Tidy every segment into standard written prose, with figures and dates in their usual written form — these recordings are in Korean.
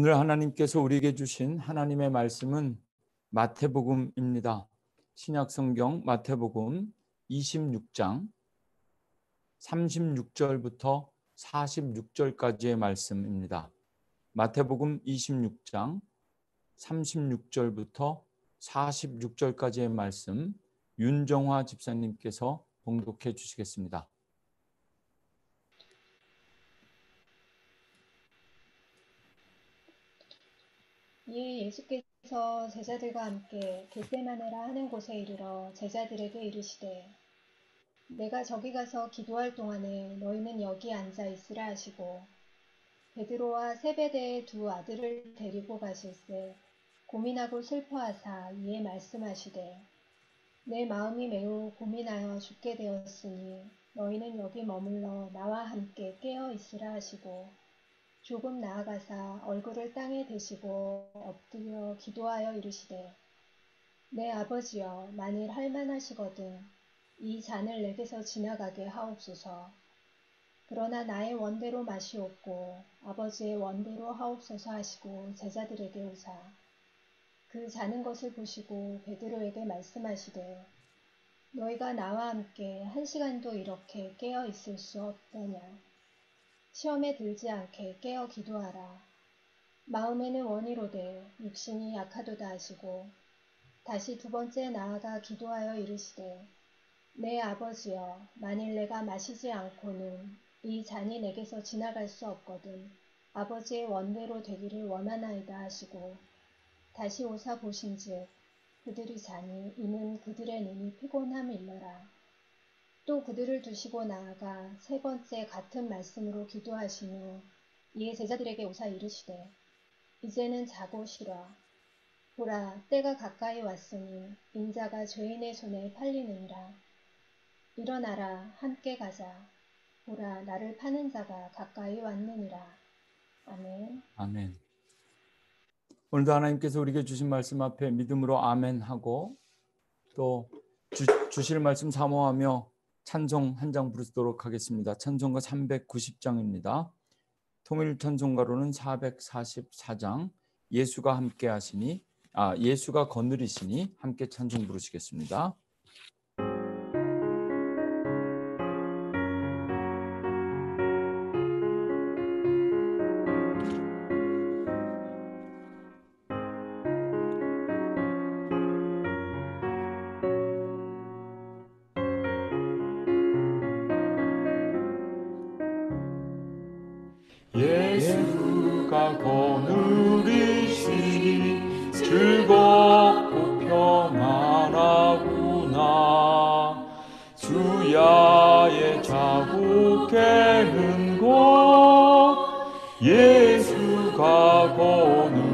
오늘 하나님께서 우리에게 주신 하나님의 말씀은 마태복음입니다. 신약성경 마태복음 26장 36절부터 46절까지의 말씀입니다. 마태복음 26장 36절부터 46절까지의 말씀 윤정화 집사님께서 봉독해 주시겠습니다. 이에 예수께서 제자들과 함께 겟세마네라 하는 곳에 이르러 제자들에게 이르시되 내가 저기 가서 기도할 동안에 너희는 여기 앉아 있으라 하시고 베드로와 세베대의 두 아들을 데리고 가실새 고민하고 슬퍼하사 이에 말씀하시되 내 마음이 매우 고민하여 죽게 되었으니 너희는 여기 머물러 나와 함께 깨어 있으라 하시고 조금 나아가사 얼굴을 땅에 대시고 엎드려 기도하여 이르시되 내 아버지여 만일 할만하시거든 이 잔을 내게서 지나가게 하옵소서. 그러나 나의 원대로 마시옵고 아버지의 원대로 하옵소서 하시고 제자들에게 오사 그 자는 것을 보시고 베드로에게 말씀하시되 너희가 나와 함께 1시간도 이렇게 깨어 있을 수 없느냐. 시험에 들지 않게 깨어 기도하라. 마음에는 원이로되 육신이 약하도다 하시고 다시 두 번째 나아가 기도하여 이르시되 내 아버지여 만일 내가 마시지 않고는 이 잔이 내게서 지나갈 수 없거든 아버지의 원대로 되기를 원하나이다 하시고 다시 오사 보신즉 그들이 자니 이는 그들의 눈이 피곤함일러라. 또 그들을 두시고 나아가 세 번째 같은 말씀으로 기도하신 후 이에 제자들에게 오사 이르시되 이제는 자고 쉬라. 보라 때가 가까이 왔으니 인자가 죄인의 손에 팔리느니라. 일어나라 함께 가자. 보라 나를 파는 자가 가까이 왔느니라. 아멘. 아멘. 오늘도 하나님께서 우리에게 주신 말씀 앞에 믿음으로 아멘 하고 또 주실 말씀 사모하며 찬송 한 장 부르도록 하겠습니다. 찬송가 390장입니다. 통일 찬송가로는 444장 예수가 함께 하시니 예수가 거느리시니 함께 찬송 부르시겠습니다. 예수가 거느리시니 즐겁고 평안하구나. 주야의 자국 깨는 곳 예수가 거느리시네.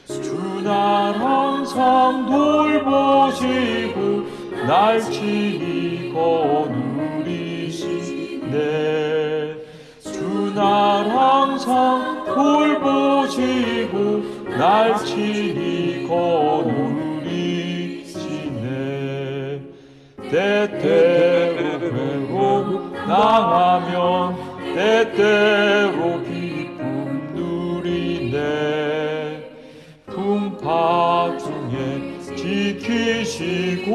주 날 항상 돌보시고 날 친히 거느리시네. 주 날 항상 돌보시고 날 친히 거느리시네. 때때로 괴로움 당하면 때때로 기쁨 누리네. 풍파 중에 지키시고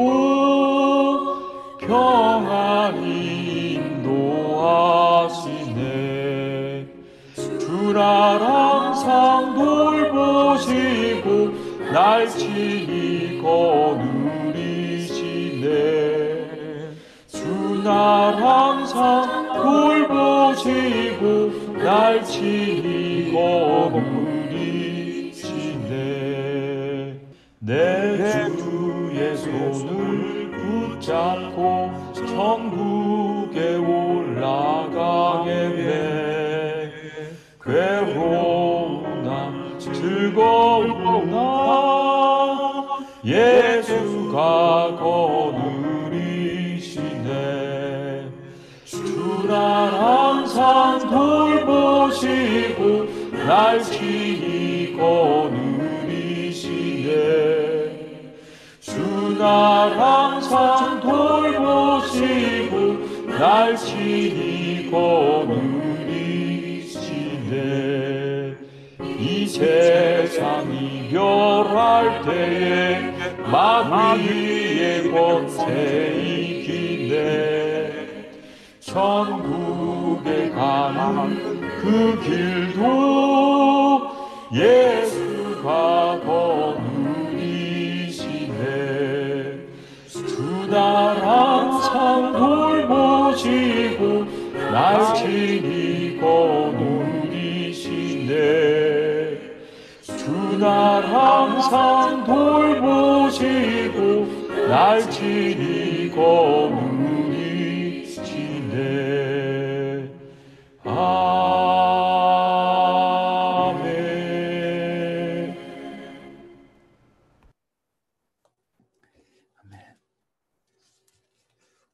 평안히 인도하시네. 주날 항상 돌보시고 날 친히 거느리시네. 주날 항상 돌보시고 날 친히 거느리시네. 내 주의 손을 붙잡고 천국에 올라가겠네. 괴로우나 즐거우나 예수가 거느리시네. 주날 항상 돌보시고 날 친히 거느리시네. 주날 항상 돌보시고 날 친히 거느리시네. 이기네. 이 세상 이별할 때에 마귀의 권세 이기네. 천국에 가는 그 길도 예수가 거느리시네. 두 날 항상 돌보시고 날 친히 거느리시네. 두 날 항상 돌보시고 날 친히 거느리시네. 아멘.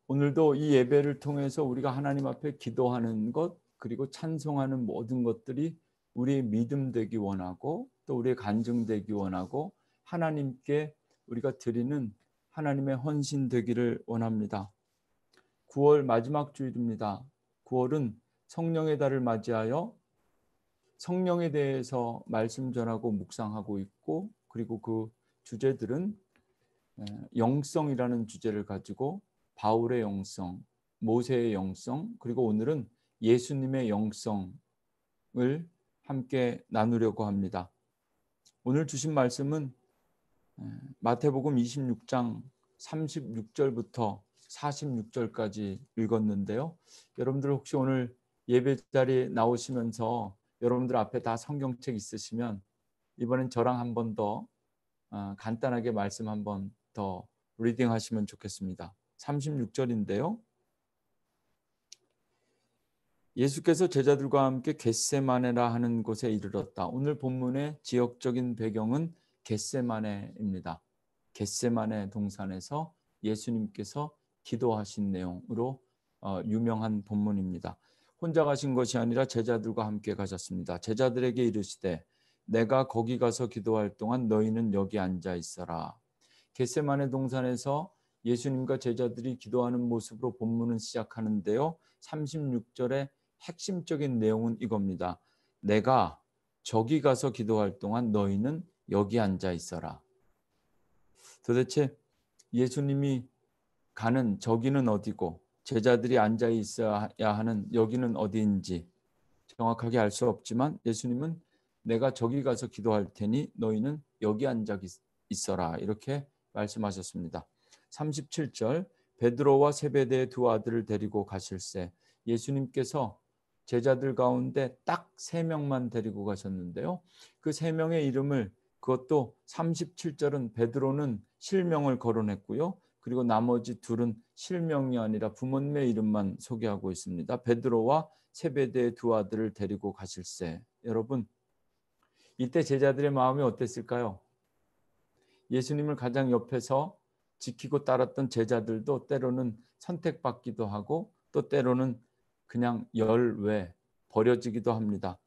오늘도 이 예배를 통해서 우리가 하나님 앞에 기도하는 것 그리고 찬송하는 모든 것들이 우리의 믿음 되기 원하고 또 우리의 간증 되기 원하고 하나님께 우리가 드리는 하나님의 헌신 되기를 원합니다. 9월 마지막 주일입니다. 9월은 성령의 달을 맞이하여 성령에 대해서 말씀 전하고 묵상하고 있고 그리고 그 주제들은 영성이라는 주제를 가지고 바울의 영성, 모세의 영성, 그리고 오늘은 예수님의 영성을 함께 나누려고 합니다. 오늘 주신 말씀은 마태복음 26장 36절부터 46절까지 읽었는데요. 여러분들 혹시 오늘 예배 자리에 나오시면서 여러분들 앞에 다 성경책 있으시면 이번엔 저랑 한 번 더 간단하게 말씀 한 번 더 리딩 하시면 좋겠습니다. 36절인데요. 예수께서 제자들과 함께 겟세마네라 하는 곳에 이르렀다. 오늘 본문의 지역적인 배경은 겟세마네입니다. 겟세마네 동산에서 예수님께서 기도하신 내용으로 유명한 본문입니다. 혼자 가신 것이 아니라 제자들과 함께 가셨습니다. 제자들에게 이르시되 내가 거기 가서 기도할 동안 너희는 여기 앉아 있어라. 겟세마네 동산에서 예수님과 제자들이 기도하는 모습으로 본문은 시작하는데요. 36절의 핵심적인 내용은 이겁니다. 내가 저기 가서 기도할 동안 너희는 여기 앉아 있어라. 도대체 예수님이 가는 저기는 어디고 제자들이 앉아 있어야 하는 여기는 어디인지 정확하게 알 수 없지만 예수님은 내가 저기 가서 기도할 테니 너희는 여기 앉아 있어라 이렇게 말씀하셨습니다. 37절 베드로와 세베대의 두 아들을 데리고 가실새 예수님께서 제자들 가운데 딱 3명만 데리고 가셨는데요. 그 3명의 이름을 그것도 37절은 베드로는 실명을 거론했고요. 그리고 나머지 둘은 실명이 아니라 부모님의 이름만 소개하고 있습니다. 베드로와 세베대의 두 아들을 데리고 가실새. 여러분 이때 제자들의 마음이 어땠을까요? 예수님을 가장 옆에서 지키고 따랐던 제자들도 때로는 선택받기도 하고 또 때로는 그냥 열외 버려지기도 합니다.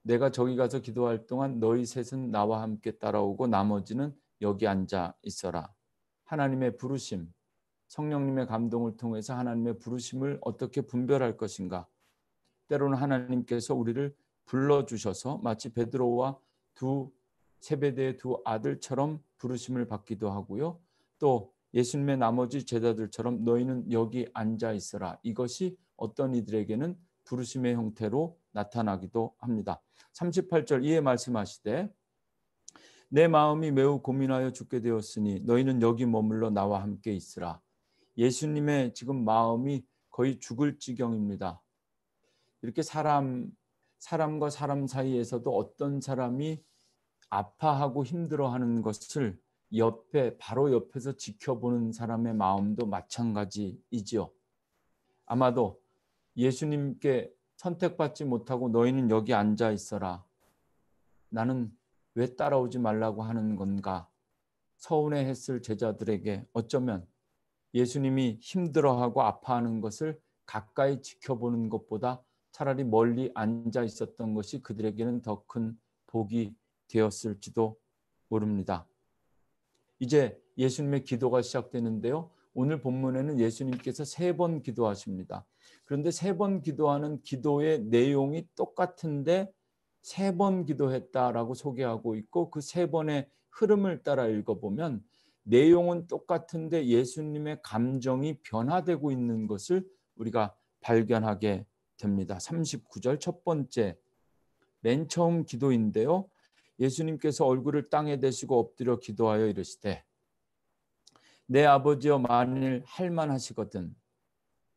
내가 저기 가서 기도할 동안 너희 셋은 나와 함께 따라오고 나머지는 여기 앉아 있어라. 하나님의 부르심, 성령님의 감동을 통해서 하나님의 부르심을 어떻게 분별할 것인가. 때로는 하나님께서 우리를 불러주셔서 마치 베드로와 세베대의 두 아들처럼 부르심을 받기도 하고요. 또 예수님의 나머지 제자들처럼 너희는 여기 앉아 있어라. 이것이 어떤 이들에게는 부르심의 형태로 나타나기도 합니다. 38절 이에 말씀하시되 내 마음이 매우 고민하여 죽게 되었으니 너희는 여기 머물러 나와 함께 있으라. 예수님의 지금 마음이 거의 죽을 지경입니다. 이렇게 사람과 사람 사이에서도 어떤 사람이 아파하고 힘들어하는 것을 바로 옆에서 지켜보는 사람의 마음도 마찬가지이지요. 아마도 예수님께 선택받지 못하고 너희는 여기 앉아 있어라. 나는 왜 따라오지 말라고 하는 건가? 서운해했을 제자들에게 어쩌면 예수님이 힘들어하고 아파하는 것을 가까이 지켜보는 것보다 차라리 멀리 앉아 있었던 것이 그들에게는 더 큰 복이 되었을지도 모릅니다. 이제 예수님의 기도가 시작되는데요. 오늘 본문에는 예수님께서 3번 기도하십니다. 그런데 3번 기도하는 기도의 내용이 똑같은데 3번 기도했다라고 소개하고 있고 그 3번의 흐름을 따라 읽어보면 내용은 똑같은데 예수님의 감정이 변화되고 있는 것을 우리가 발견하게 됩니다. 39절 첫 번째 맨 처음 기도인데요. 예수님께서 얼굴을 땅에 대시고 엎드려 기도하여 이르시되 내 아버지여 만일 할만하시거든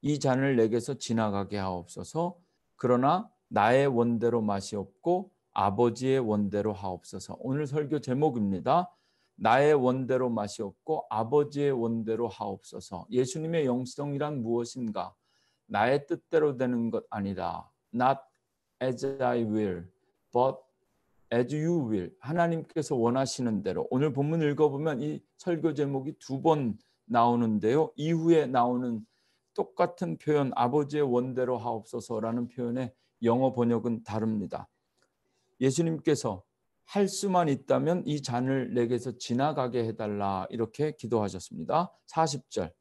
이 잔을 내게서 지나가게 하옵소서. 그러나 나의 원대로 마시옵고 아버지의 원대로 하옵소서. 오늘 설교 제목입니다. 나의 원대로 마시옵고 아버지의 원대로 하옵소서. 예수님의 영성이란 무엇인가? 나의 뜻대로 되는 것 아니라 Not as I will, but as you will. 하나님께서 원하시는 대로. 오늘 본문 읽어보면 이 설교 제목이 2번 나오는데요. 이후에 나오는 똑같은 표현 아버지의 원대로 하옵소서라는 표현의 영어 번역은 다릅니다. 예수님께서 할 수만 있다면 이 잔을 내게서 지나가게 해달라 이렇게 기도하셨습니다. 40절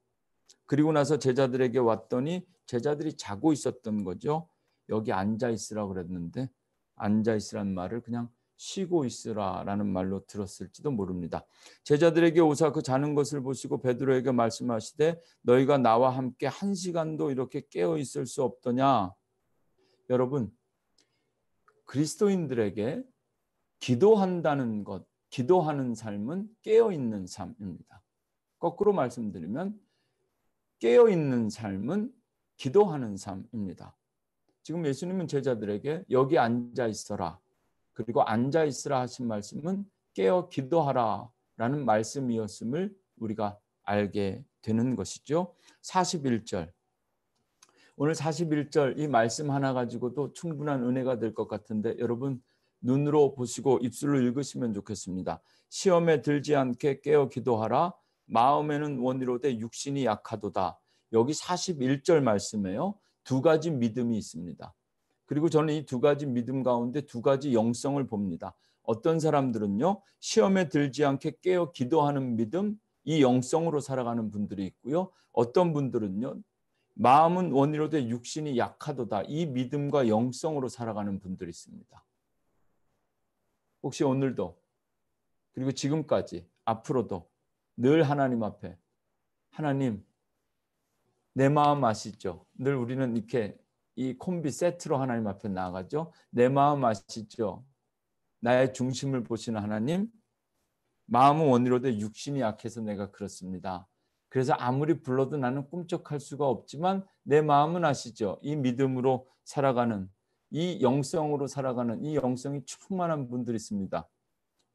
그리고 나서 제자들에게 왔더니 제자들이 자고 있었던 거죠. 여기 앉아있으라고 그랬는데 앉아있으란 말을 그냥 쉬고 있으라라는 말로 들었을지도 모릅니다. 제자들에게 오사 그 자는 것을 보시고 베드로에게 말씀하시되 너희가 나와 함께 1시간도 이렇게 깨어 있을 수 없더냐. 여러분 그리스도인들에게 기도한다는 것, 기도하는 삶은 깨어 있는 삶입니다. 거꾸로 말씀드리면 깨어 있는 삶은 기도하는 삶입니다. 지금 예수님은 제자들에게 여기 앉아 있어라. 그리고 앉아 있으라 하신 말씀은 깨어 기도하라 라는 말씀이었음을 우리가 알게 되는 것이죠. 41절 오늘 41절 이 말씀 하나 가지고도 충분한 은혜가 될 것 같은데 여러분 눈으로 보시고 입술로 읽으시면 좋겠습니다. 시험에 들지 않게 깨어 기도하라. 마음에는 원이로되 육신이 약하도다. 여기 41절 말씀이에요. 2가지 믿음이 있습니다. 그리고 저는 이 2가지 믿음 가운데 2가지 영성을 봅니다. 어떤 사람들은요. 시험에 들지 않게 깨어 기도하는 믿음, 이 영성으로 살아가는 분들이 있고요. 어떤 분들은요. 마음은 원이로되 육신이 약하도다. 이 믿음과 영성으로 살아가는 분들이 있습니다. 혹시 오늘도 그리고 지금까지 앞으로도 늘 하나님 앞에 하나님 내 마음 아시죠? 늘 우리는 이렇게 이 콤비 세트로 하나님 앞에 나아가죠. 내 마음 아시죠? 나의 중심을 보시는 하나님, 마음은 원이로되 육신이 약해서 내가 그렇습니다. 그래서 아무리 불러도 나는 꿈쩍할 수가 없지만 내 마음은 아시죠? 이 믿음으로 살아가는, 이 영성으로 살아가는 이 영성이 충만한 분들이 있습니다.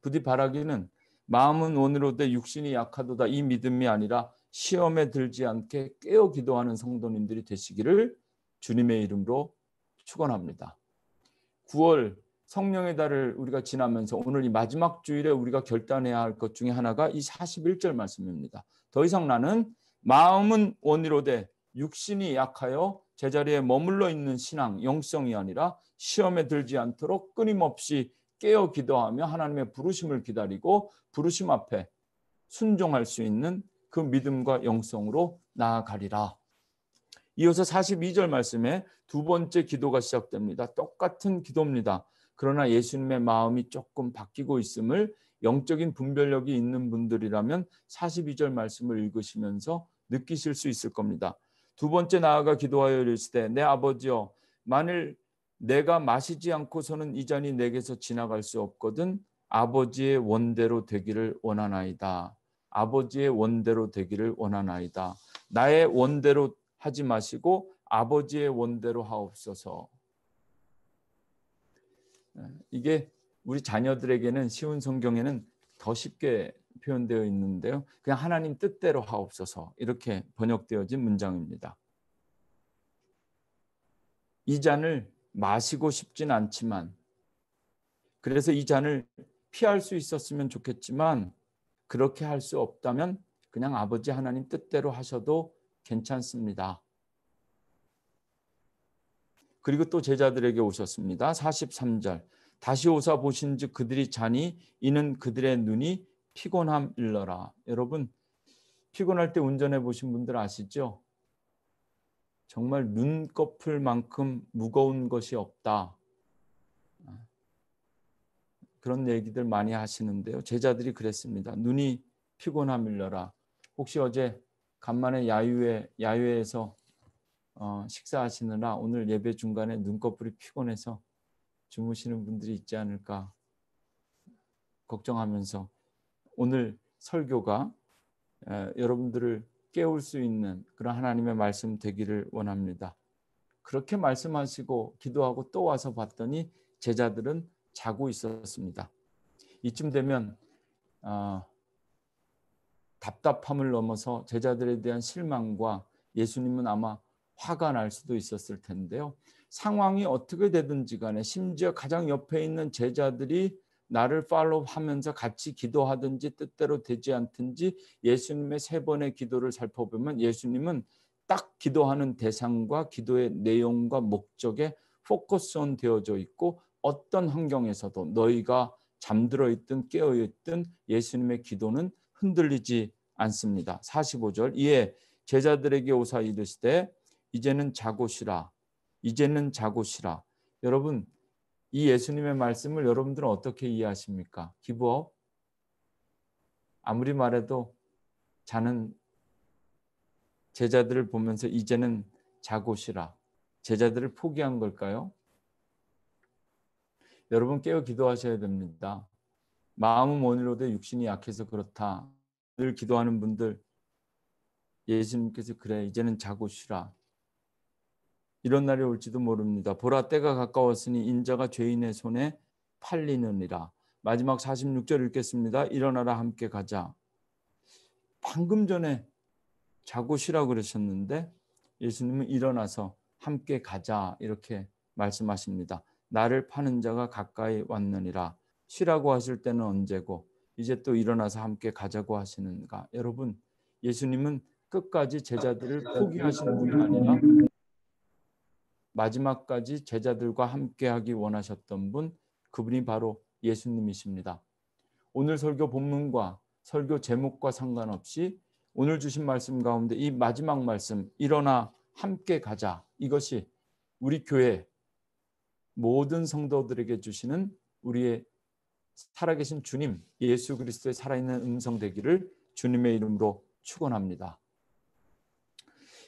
부디 바라기는 마음은 원이로되 육신이 약하도다 이 믿음이 아니라 시험에 들지 않게 깨어 기도하는 성도님들이 되시기를 주님의 이름으로 축원합니다. 9월 성령의 달을 우리가 지나면서 오늘 이 마지막 주일에 우리가 결단해야 할 것 중에 하나가 이 41절 말씀입니다. 더 이상 나는 마음은 원이로되 육신이 약하여 제자리에 머물러 있는 신앙, 영성이 아니라 시험에 들지 않도록 끊임없이 깨어 기도하며 하나님의 부르심을 기다리고 부르심 앞에 순종할 수 있는 그 믿음과 영성으로 나아가리라. 이어서 42절 말씀에 2번째 기도가 시작됩니다. 똑같은 기도입니다. 그러나 예수님의 마음이 조금 바뀌고 있음을 영적인 분별력이 있는 분들이라면 42절 말씀을 읽으시면서 느끼실 수 있을 겁니다. 2번째 나아가 기도하여 이르시되 내 아버지여 만일 내가 마시지 않고서는 이 잔이 내게서 지나갈 수 없거든 아버지의 원대로 되기를 원하나이다. 아버지의 원대로 되기를 원하나이다. 나의 원대로 하지 마시고 아버지의 원대로 하옵소서. 이게 우리 자녀들에게는 쉬운 성경에는 더 쉽게 표현되어 있는데요. 그냥 하나님 뜻대로 하옵소서 이렇게 번역되어진 문장입니다. 이 잔을 마시고 싶진 않지만 그래서 이 잔을 피할 수 있었으면 좋겠지만 그렇게 할 수 없다면 그냥 아버지 하나님 뜻대로 하셔도 괜찮습니다. 그리고 또 제자들에게 오셨습니다. 43절 다시 오사 보신즉 그들이 자니 이는 그들의 눈이 피곤함일러라. 여러분 피곤할 때 운전해 보신 분들 아시죠? 정말 눈꺼풀만큼 무거운 것이 없다. 그런 얘기들 많이 하시는데요. 제자들이 그랬습니다. 눈이 피곤함일러라. 혹시 어제 간만에 야외에서 식사하시느라 오늘 예배 중간에 눈꺼풀이 피곤해서 주무시는 분들이 있지 않을까 걱정하면서 오늘 설교가 여러분들을 깨울 수 있는 그런 하나님의 말씀 되기를 원합니다. 그렇게 말씀하시고 기도하고 또 와서 봤더니 제자들은 자고 있었습니다. 이쯤 되면 답답함을 넘어서 제자들에 대한 실망과 예수님은 아마 화가 날 수도 있었을 텐데요. 상황이 어떻게 되든지 간에 심지어 가장 옆에 있는 제자들이 나를 팔로우하면서 같이 기도하든지 뜻대로 되지 않든지 예수님의 3번의 기도를 살펴보면 예수님은 딱 기도하는 대상과 기도의 내용과 목적에 포커스온 되어져 있고 어떤 환경에서도 너희가 잠들어 있든 깨어 있든 예수님의 기도는 흔들리지 않습니다. 45절 이에 제자들에게 오사 이르시되 이제는 자고 쉬라. 이제는 자고 쉬라. 여러분 이 예수님의 말씀을 여러분들은 어떻게 이해하십니까? 기브업? 아무리 말해도 자는 제자들을 보면서 이제는 자고 쉬라. 제자들을 포기한 걸까요? 여러분 깨어 기도하셔야 됩니다. 마음은 원이로되 육신이 약해서 그렇다. 늘 기도하는 분들 예수님께서 그래 이제는 자고 쉬라. 이런 날이 올지도 모릅니다. 보라 때가 가까웠으니 인자가 죄인의 손에 팔리느니라. 마지막 46절 읽겠습니다. 일어나라 함께 가자. 방금 전에 자고 쉬라 그러셨는데 예수님은 일어나서 함께 가자 이렇게 말씀하십니다. 나를 파는 자가 가까이 왔느니라. 쉬라고 하실 때는 언제고 이제 또 일어나서 함께 가자고 하시는가. 여러분 예수님은 끝까지 제자들을 포기하신 분이 아니라 마지막까지 제자들과 함께하기 원하셨던 분, 그분이 바로 예수님이십니다. 오늘 설교 본문과 설교 제목과 상관없이 오늘 주신 말씀 가운데 이 마지막 말씀 일어나 함께 가자. 이것이 우리 교회 모든 성도들에게 주시는 우리의 살아계신 주님 예수 그리스도의 살아있는 음성 되기를 주님의 이름으로 축원합니다.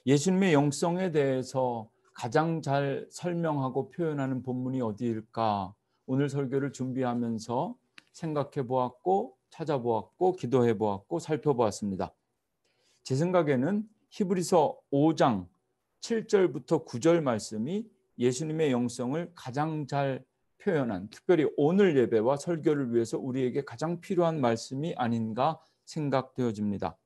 예수님의 영성에 대해서 가장 잘 설명하고 표현하는 본문이 어디일까? 오늘 설교를 준비하면서 생각해 보았고 찾아보았고 기도해 보았고 살펴보았습니다. 제 생각에는 히브리서 5장 7절부터 9절 말씀이 예수님의 영성을 가장 잘 표현한 특별히 오늘 예배와 설교를 위해서 우리에게 가장 필요한 말씀이 아닌가 생각되어집니다.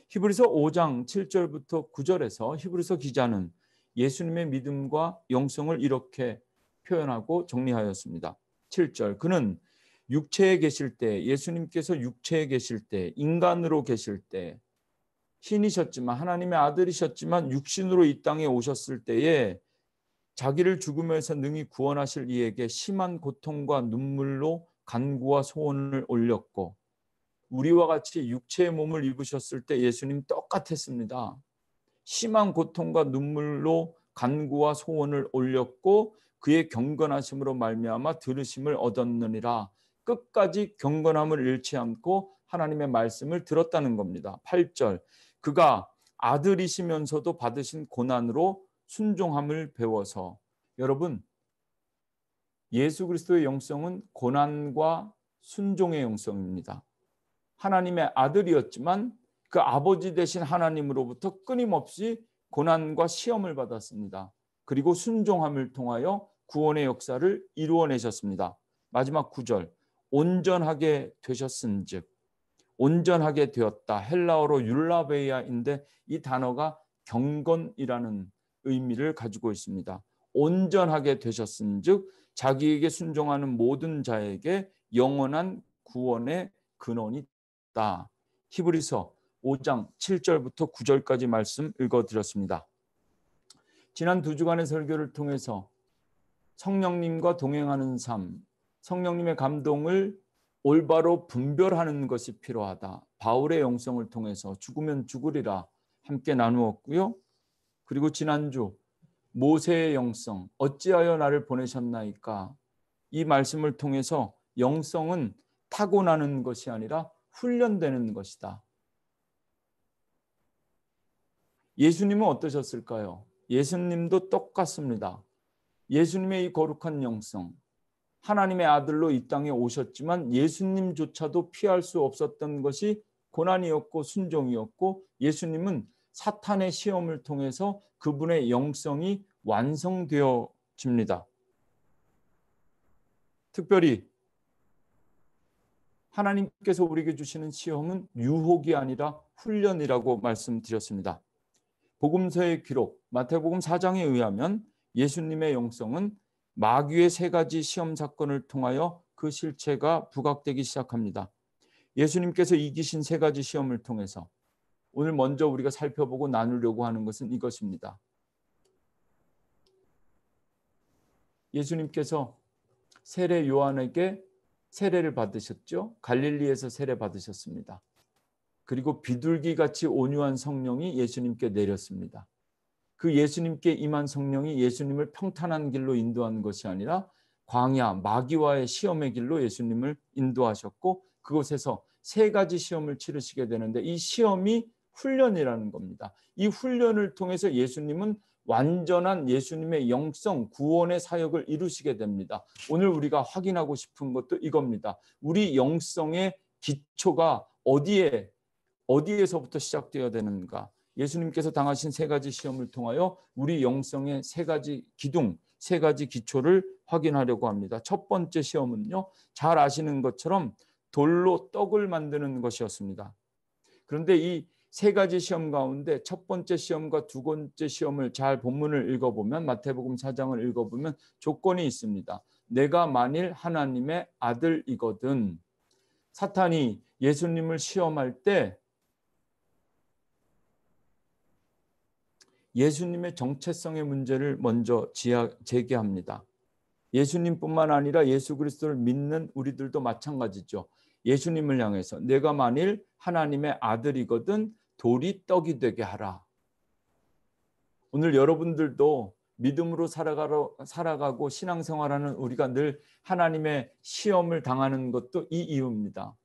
히브리서 5장 7절부터 9절에서 히브리서 기자는 예수님의 믿음과 영성을 이렇게 표현하고 정리하였습니다. 7절 그는 육체에 계실 때 예수님께서 육체에 계실 때 인간으로 계실 때 신이셨지만 하나님의 아들이셨지만 육신으로 이 땅에 오셨을 때에 자기를 죽음에서 능히 구원하실 이에게 심한 고통과 눈물로 간구와 소원을 올렸고 우리와 같이 육체의 몸을 입으셨을 때 예수님 똑같았습니다. 심한 고통과 눈물로 간구와 소원을 올렸고 그의 경건하심으로 말미암아 들으심을 얻었느니라. 끝까지 경건함을 잃지 않고 하나님의 말씀을 들었다는 겁니다. 8절 그가 아들이시면서도 받으신 고난으로 순종함을 배워서 여러분 예수 그리스도의 영성은 고난과 순종의 영성입니다. 하나님의 아들이었지만 그 아버지 되신 하나님으로부터 끊임없이 고난과 시험을 받았습니다. 그리고 순종함을 통하여 구원의 역사를 이루어내셨습니다. 마지막 9절 온전하게 되셨은즉 온전하게 되었다. 헬라어로 율라베이아인데 이 단어가 경건이라는 의미를 가지고 있습니다. 온전하게 되셨은즉 자기에게 순종하는 모든 자에게 영원한 구원의 근원이 있다. 히브리서 5장 7절부터 9절까지 말씀 읽어드렸습니다. 지난 2주간의 설교를 통해서 성령님과 동행하는 삶, 성령님의 감동을 올바로 분별하는 것이 필요하다. 바울의 영성을 통해서 죽으면 죽으리라 함께 나누었고요. 그리고 지난주 모세의 영성, 어찌하여 나를 보내셨나이까, 이 말씀을 통해서 영성은 타고나는 것이 아니라 훈련되는 것이다. 예수님은 어떠셨을까요? 예수님도 똑같습니다. 예수님의 이 거룩한 영성, 하나님의 아들로 이 땅에 오셨지만 예수님조차도 피할 수 없었던 것이 고난이었고 순종이었고, 예수님은 사탄의 시험을 통해서 그분의 영성이 완성되어집니다. 특별히 하나님께서 우리에게 주시는 시험은 유혹이 아니라 훈련이라고 말씀드렸습니다. 복음서의 기록, 마태복음 4장에 의하면 예수님의 영성은 마귀의 3가지 시험 사건을 통하여 그 실체가 부각되기 시작합니다. 예수님께서 이기신 3가지 시험을 통해서 오늘 먼저 우리가 살펴보고 나누려고 하는 것은 이것입니다. 예수님께서 세례 요한에게 세례를 받으셨죠. 갈릴리에서 세례 받으셨습니다. 그리고 비둘기같이 온유한 성령이 예수님께 내렸습니다. 그 예수님께 임한 성령이 예수님을 평탄한 길로 인도한 것이 아니라 광야, 마귀와의 시험의 길로 예수님을 인도하셨고, 그곳에서 3가지 시험을 치르시게 되는데, 이 시험이 훈련이라는 겁니다. 이 훈련을 통해서 예수님은 완전한 예수님의 영성, 구원의 사역을 이루시게 됩니다. 오늘 우리가 확인하고 싶은 것도 이겁니다. 우리 영성의 기초가 어디에서부터 시작되어야 되는가? 예수님께서 당하신 3가지 시험을 통하여 우리 영성의 3가지 기둥, 3가지 기초를 확인하려고 합니다. 첫 번째 시험은요, 잘 아시는 것처럼 돌로 떡을 만드는 것이었습니다. 그런데 이 3가지 시험 가운데 첫 번째 시험과 두 번째 시험을 잘 본문을 읽어보면, 마태복음 4장을 읽어보면 조건이 있습니다. 내가 만일 하나님의 아들이거든. 사탄이 예수님을 시험할 때 예수님의 정체성의 문제를 먼저 제기합니다. 예수님뿐만 아니라 예수 그리스도를 믿는 우리들도 마찬가지죠. 예수님을 향해서 내가 만일 하나님의 아들이거든 돌이 떡이 되게 하라. 오늘 여러분들도 믿음으로 살아가고 신앙생활하는 우리가 늘 하나님의 시험을 당하는 것도 이 이유입니다.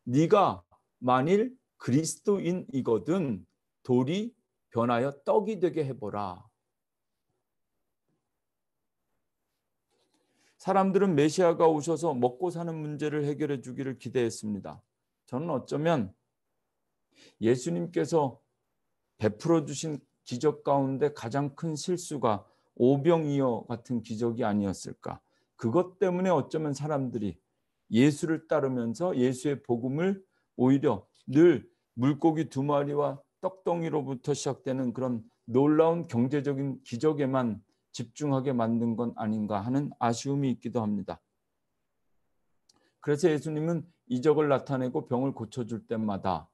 네가 만일 그리스도인이거든 돌이 변하여 떡이 되게 해보라. 사람들은 메시아가 오셔서 먹고 사는 문제를 해결해 주기를 기대했습니다. 저는 어쩌면 예수님께서 베풀어 주신 기적 가운데 가장 큰 실수가 오병이어 같은 기적이 아니었을까. 그것 때문에 어쩌면 사람들이 예수를 따르면서 예수의 복음을 오히려 늘 물고기 2마리와 떡덩이로부터 시작되는 그런 놀라운 경제적인 기적에만 집중하게 만든 건 아닌가 하는 아쉬움이 있기도 합니다. 그래서 예수님은 이적을 나타내고 병을 고쳐줄 때마다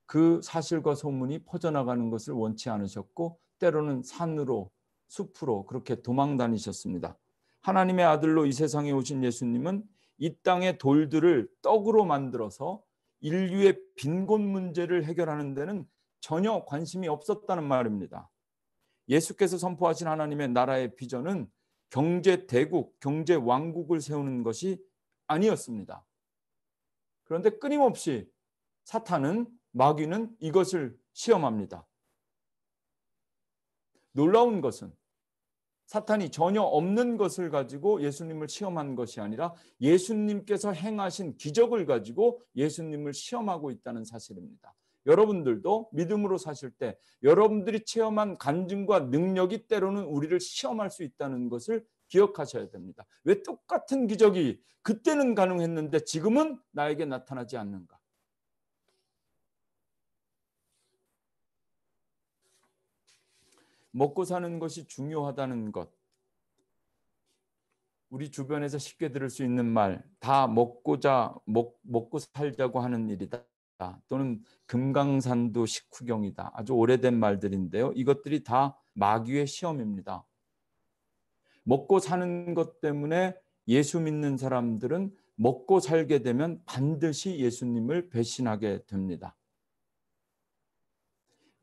그 사실과 소문이 퍼져나가는 것을 원치 않으셨고, 때로는 산으로 숲으로 그렇게 도망 다니셨습니다. 하나님의 아들로 이 세상에 오신 예수님은 이 땅의 돌들을 떡으로 만들어서 인류의 빈곤 문제를 해결하는 데는 전혀 관심이 없었다는 말입니다. 예수께서 선포하신 하나님의 나라의 비전은 경제 대국, 경제 왕국을 세우는 것이 아니었습니다. 그런데 끊임없이 사탄은, 마귀는 이것을 시험합니다. 놀라운 것은 사탄이 전혀 없는 것을 가지고 예수님을 시험한 것이 아니라 예수님께서 행하신 기적을 가지고 예수님을 시험하고 있다는 사실입니다. 여러분들도 믿음으로 사실 때 여러분들이 체험한 간증과 능력이 때로는 우리를 시험할 수 있다는 것을 기억하셔야 됩니다. 왜 똑같은 기적이 그때는 가능했는데 지금은 나에게 나타나지 않는가? 먹고 사는 것이 중요하다는 것, 우리 주변에서 쉽게 들을 수 있는 말, 다 먹고 살자고 하는 일이다, 또는 금강산도 식후경이다, 아주 오래된 말들인데요. 이것들이 다 마귀의 시험입니다. 먹고 사는 것 때문에 예수 믿는 사람들은 먹고 살게 되면 반드시 예수님을 배신하게 됩니다.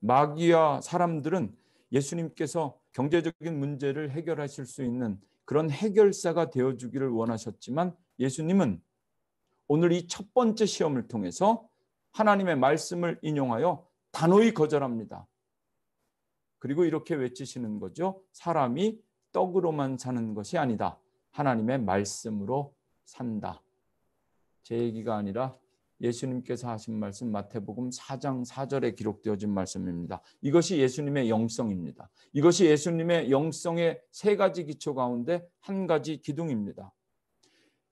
마귀와 사람들은 예수님께서 경제적인 문제를 해결하실 수 있는 그런 해결사가 되어주기를 원하셨지만 예수님은 오늘 이 첫 번째 시험을 통해서 하나님의 말씀을 인용하여 단호히 거절합니다. 그리고 이렇게 외치시는 거죠. 사람이 떡으로만 사는 것이 아니다. 하나님의 말씀으로 산다. 제 얘기가 아니라 예수님께서 하신 말씀 마태복음 4장 4절에 기록되어진 말씀입니다. 이것이 예수님의 영성입니다. 이것이 예수님의 영성의 세 가지 기초 가운데 한 가지 기둥입니다.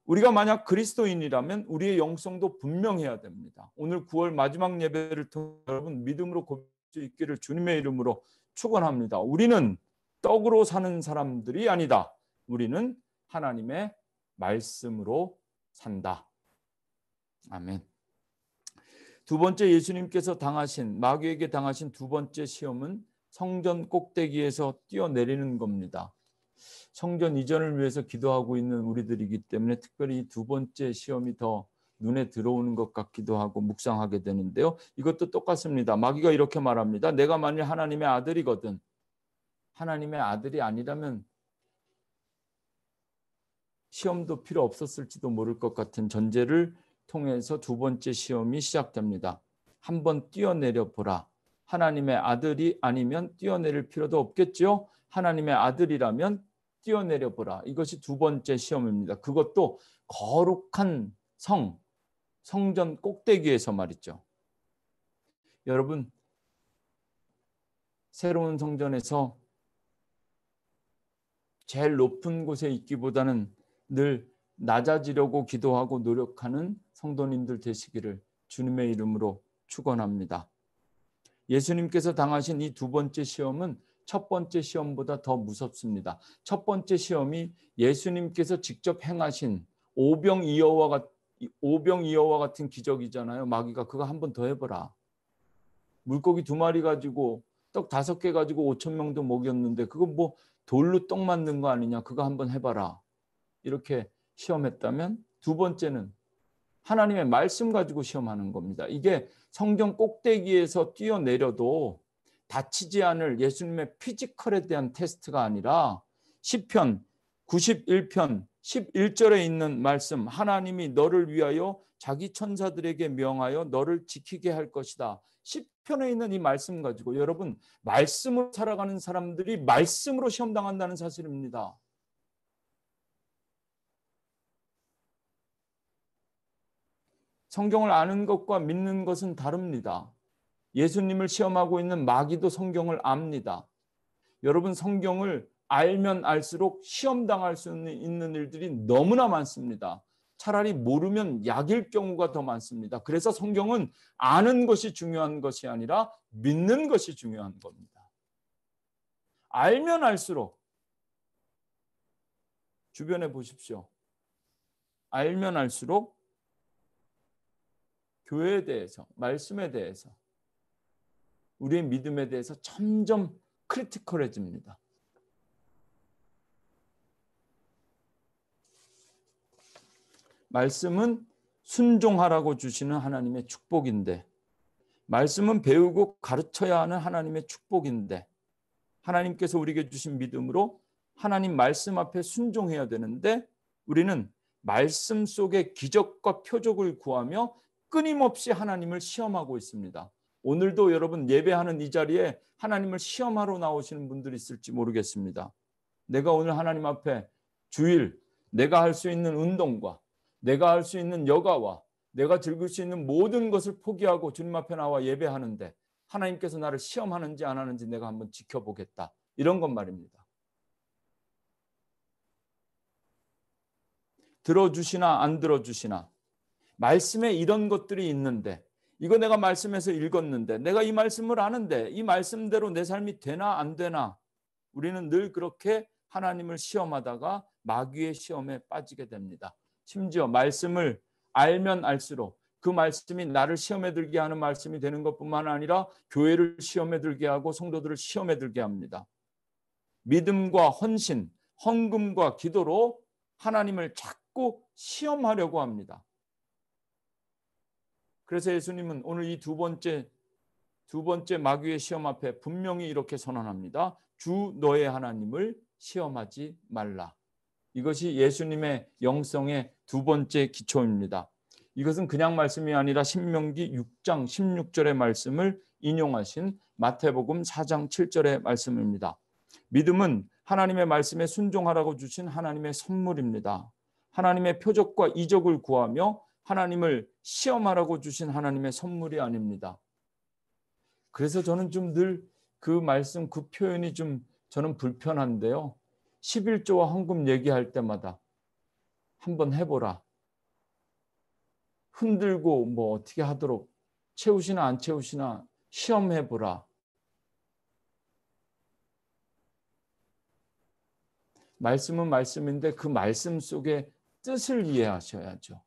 우리가 만약 그리스도인이라면 우리의 영성도 분명해야 됩니다. 오늘 9월 마지막 예배를 통해 여러분 믿음으로 고백할 수 있기를 주님의 이름으로 축원합니다. 우리는 떡으로 사는 사람들이 아니다. 우리는 하나님의 말씀으로 산다. 아멘. 두 번째 예수님께서 마귀에게 당하신 두 번째 시험은 성전 꼭대기에서 뛰어내리는 겁니다. 성전 이전을 위해서 기도하고 있는 우리들이기 때문에 특별히 이 두 번째 시험이 더 눈에 들어오는 것 같기도 하고 묵상하게 되는데요. 이것도 똑같습니다. 마귀가 이렇게 말합니다. 내가 만일 하나님의 아들이거든. 하나님의 아들이 아니라면 시험도 필요 없었을지도 모를 것 같은 전제를 통해서 두 번째 시험이 시작됩니다. 한번 뛰어내려 보라. 하나님의 아들이 아니면 뛰어내릴 필요도 없겠지요. 하나님의 아들이라면 뛰어내려 보라. 이것이 두 번째 시험입니다. 그것도 거룩한 성전 꼭대기에서 말이죠. 여러분, 새로운 성전에서 제일 높은 곳에 있기보다는 늘 낮아지려고 기도하고 노력하는 성도님들 되시기를 주님의 이름으로 축원합니다. 예수님께서 당하신 이 두 번째 시험은 첫 번째 시험보다 더 무섭습니다. 첫 번째 시험이 예수님께서 직접 행하신 오병이어와 같은 기적이잖아요. 마귀가 그거 한 번 더 해보라. 물고기 2마리 가지고 떡 5개 가지고 5,000명도 먹였는데 그거 뭐 돌로 떡 만든 거 아니냐. 그거 한번 해봐라. 이렇게 시험했다면 두 번째는 하나님의 말씀 가지고 시험하는 겁니다. 이게 성경 꼭대기에서 뛰어내려도 다치지 않을 예수님의 피지컬에 대한 테스트가 아니라 시편 91편 11절에 있는 말씀, 하나님이 너를 위하여 자기 천사들에게 명하여 너를 지키게 할 것이다. 시편에 있는 이 말씀 가지고 여러분, 말씀으로 살아가는 사람들이 말씀으로 시험당한다는 사실입니다. 성경을 아는 것과 믿는 것은 다릅니다. 예수님을 시험하고 있는 마귀도 성경을 압니다. 여러분, 성경을 알면 알수록 시험당할 수 있는 일들이 너무나 많습니다. 차라리 모르면 약일 경우가 더 많습니다. 그래서 성경은 아는 것이 중요한 것이 아니라 믿는 것이 중요한 겁니다. 알면 알수록 주변에 보십시오. 알면 알수록 교회에 대해서, 말씀에 대해서, 우리의 믿음에 대해서 점점 크리티컬해집니다. 말씀은 순종하라고 주시는 하나님의 축복인데, 말씀은 배우고 가르쳐야 하는 하나님의 축복인데, 하나님께서 우리에게 주신 믿음으로 하나님 말씀 앞에 순종해야 되는데, 우리는 말씀 속의 기적과 표적을 구하며 끊임없이 하나님을 시험하고 있습니다. 오늘도 여러분 예배하는 이 자리에 하나님을 시험하러 나오시는 분들이 있을지 모르겠습니다. 내가 오늘 하나님 앞에 주일 내가 할 수 있는 운동과 내가 할 수 있는 여가와 내가 즐길 수 있는 모든 것을 포기하고 주님 앞에 나와 예배하는데 하나님께서 나를 시험하는지 안 하는지 내가 한번 지켜보겠다. 이런 것 말입니다. 들어주시나 안 들어주시나 말씀에 이런 것들이 있는데 이거 내가 말씀에서 읽었는데 내가 이 말씀을 아는데 이 말씀대로 내 삶이 되나 안 되나 우리는 늘 그렇게 하나님을 시험하다가 마귀의 시험에 빠지게 됩니다. 심지어 말씀을 알면 알수록 그 말씀이 나를 시험에 들게 하는 말씀이 되는 것뿐만 아니라 교회를 시험에 들게 하고 성도들을 시험에 들게 합니다. 믿음과 헌신, 헌금과 기도로 하나님을 자꾸 시험하려고 합니다. 그래서 예수님은 오늘 이 두 번째 마귀의 시험 앞에 분명히 이렇게 선언합니다. 주 너의 하나님을 시험하지 말라. 이것이 예수님의 영성의 두 번째 기초입니다. 이것은 그냥 말씀이 아니라 신명기 6장 16절의 말씀을 인용하신 마태복음 4장 7절의 말씀입니다. 믿음은 하나님의 말씀에 순종하라고 주신 하나님의 선물입니다. 하나님의 표적과 이적을 구하며 하나님을 시험하라고 주신 하나님의 선물이 아닙니다. 그래서 저는 좀 늘 그 말씀, 그 표현이 좀 저는 불편한데요. 11조와 헌금 얘기할 때마다 한번 해보라. 흔들고 뭐 어떻게 하도록 채우시나 안 채우시나 시험해보라. 말씀은 말씀인데 그 말씀 속에 뜻을 이해하셔야죠.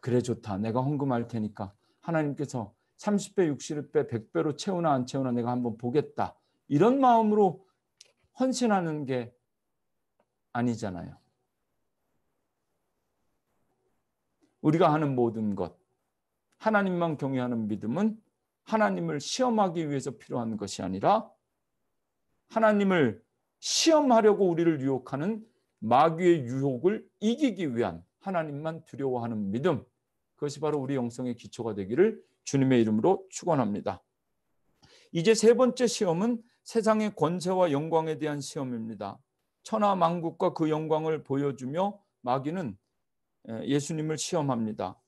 그래 좋다. 내가 헌금할 테니까 하나님께서 30배, 60배, 100배로 채우나 안 채우나 내가 한번 보겠다. 이런 마음으로 헌신하는 게 아니잖아요. 우리가 하는 모든 것, 하나님만 경외하는 믿음은 하나님을 시험하기 위해서 필요한 것이 아니라 하나님을 시험하려고 우리를 유혹하는 마귀의 유혹을 이기기 위한 하나님만 두려워하는 믿음, 그것이 바로 우리 영성의 기초가 되기를 주님의 이름으로 축원합니다. 이제 세 번째 시험은 세상의 권세와 영광에 대한 시험입니다. 천하 만국과 그 영광을 보여주며 마귀는 예수님을 시험합니다.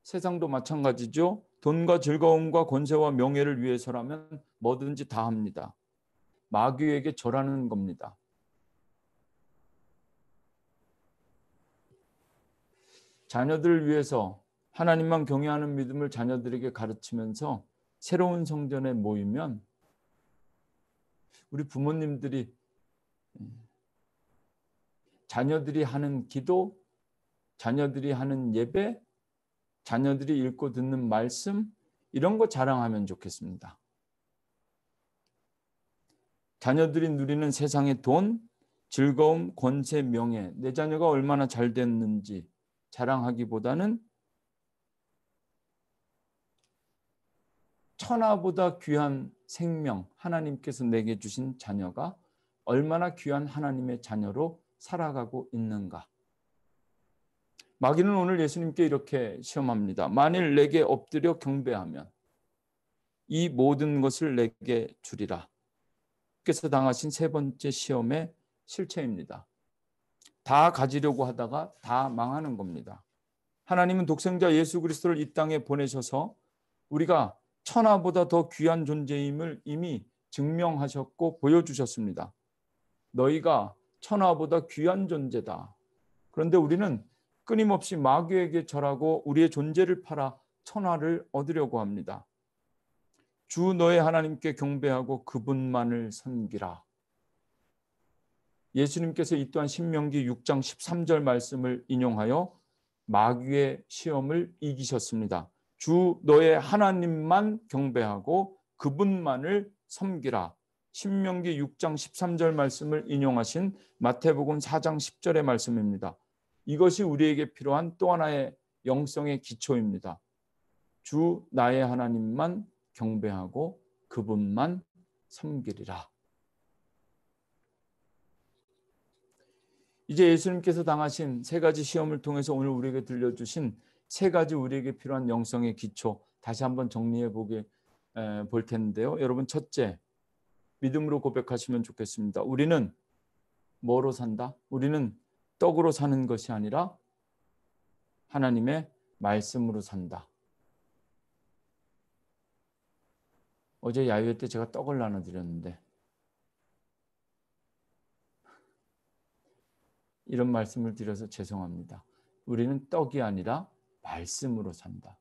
세상도 마찬가지죠. 돈과 즐거움과 권세와 명예를 위해서라면 뭐든지 다 합니다. 마귀에게 절하는 겁니다. 자녀들을 위해서 하나님만 경외하는 믿음을 자녀들에게 가르치면서 새로운 성전에 모이면 우리 부모님들이 자녀들이 하는 기도, 자녀들이 하는 예배, 자녀들이 읽고 듣는 말씀 이런 거 자랑하면 좋겠습니다. 자녀들이 누리는 세상의 돈, 즐거움, 권세, 명예, 내 자녀가 얼마나 잘 됐는지 자랑하기보다는 천하보다 귀한 생명, 하나님께서 내게 주신 자녀가 얼마나 귀한 하나님의 자녀로 살아가고 있는가. 마귀는 오늘 예수님께 이렇게 시험합니다. 만일 내게 엎드려 경배하면 이 모든 것을 내게 주리라. 께서 당하신 세 번째 시험의 실체입니다. 다 가지려고 하다가 다 망하는 겁니다. 하나님은 독생자 예수 그리스도를 이 땅에 보내셔서 우리가 천하보다 더 귀한 존재임을 이미 증명하셨고 보여주셨습니다. 너희가 천하보다 귀한 존재다. 그런데 우리는 끊임없이 마귀에게 절하고 우리의 존재를 팔아 천하를 얻으려고 합니다. 주 너의 하나님께 경배하고 그분만을 섬기라. 예수님께서 이 또한 신명기 6장 13절 말씀을 인용하여 마귀의 시험을 이기셨습니다. 주 너의 하나님만 경배하고 그분만을 섬기라. 신명기 6장 13절 말씀을 인용하신 마태복음 4장 10절의 말씀입니다. 이것이 우리에게 필요한 또 하나의 영성의 기초입니다. 주 나의 하나님만 경배하고 그분만 섬기리라. 이제 예수님께서 당하신 세 가지 시험을 통해서 오늘 우리에게 들려주신 세 가지 우리에게 필요한 영성의 기초 다시 한번 정리해 볼 텐데요. 여러분, 첫째, 믿음으로 고백하시면 좋겠습니다. 우리는 뭐로 산다? 우리는 떡으로 사는 것이 아니라 하나님의 말씀으로 산다. 어제 야유회 때 제가 떡을 나눠드렸는데 이런 말씀을 드려서 죄송합니다. 우리는 떡이 아니라 말씀으로 산다.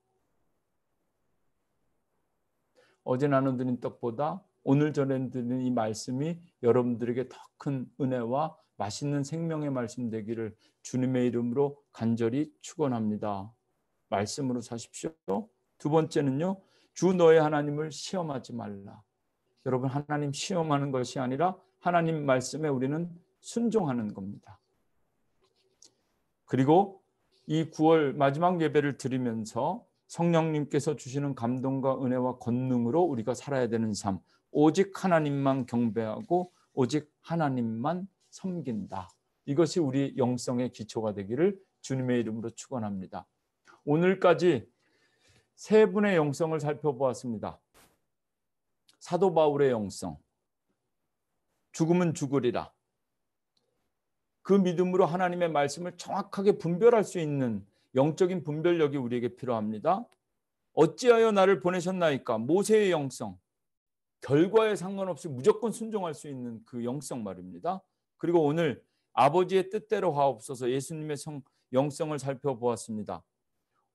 어제 나눠드린 떡보다 오늘 전해드린 이 말씀이 여러분들에게 더 큰 은혜와 맛있는 생명의 말씀 되기를 주님의 이름으로 간절히 축원합니다. 말씀으로 사십시오. 두 번째는요. 주 너의 하나님을 시험하지 말라. 여러분, 하나님 시험하는 것이 아니라 하나님 말씀에 우리는 순종하는 겁니다. 그리고 이 9월 마지막 예배를 드리면서 성령님께서 주시는 감동과 은혜와 권능으로 우리가 살아야 되는 삶, 오직 하나님만 경배하고 오직 하나님만 섬긴다. 이것이 우리 영성의 기초가 되기를 주님의 이름으로 축원합니다. 오늘까지 세 분의 영성을 살펴보았습니다. 사도 바울의 영성, 죽으면 죽으리라. 그 믿음으로 하나님의 말씀을 정확하게 분별할 수 있는 영적인 분별력이 우리에게 필요합니다. 어찌하여 나를 보내셨나이까? 모세의 영성, 결과에 상관없이 무조건 순종할 수 있는 그 영성 말입니다. 그리고 오늘 아버지의 뜻대로 하옵소서 예수님의 영성을 살펴보았습니다.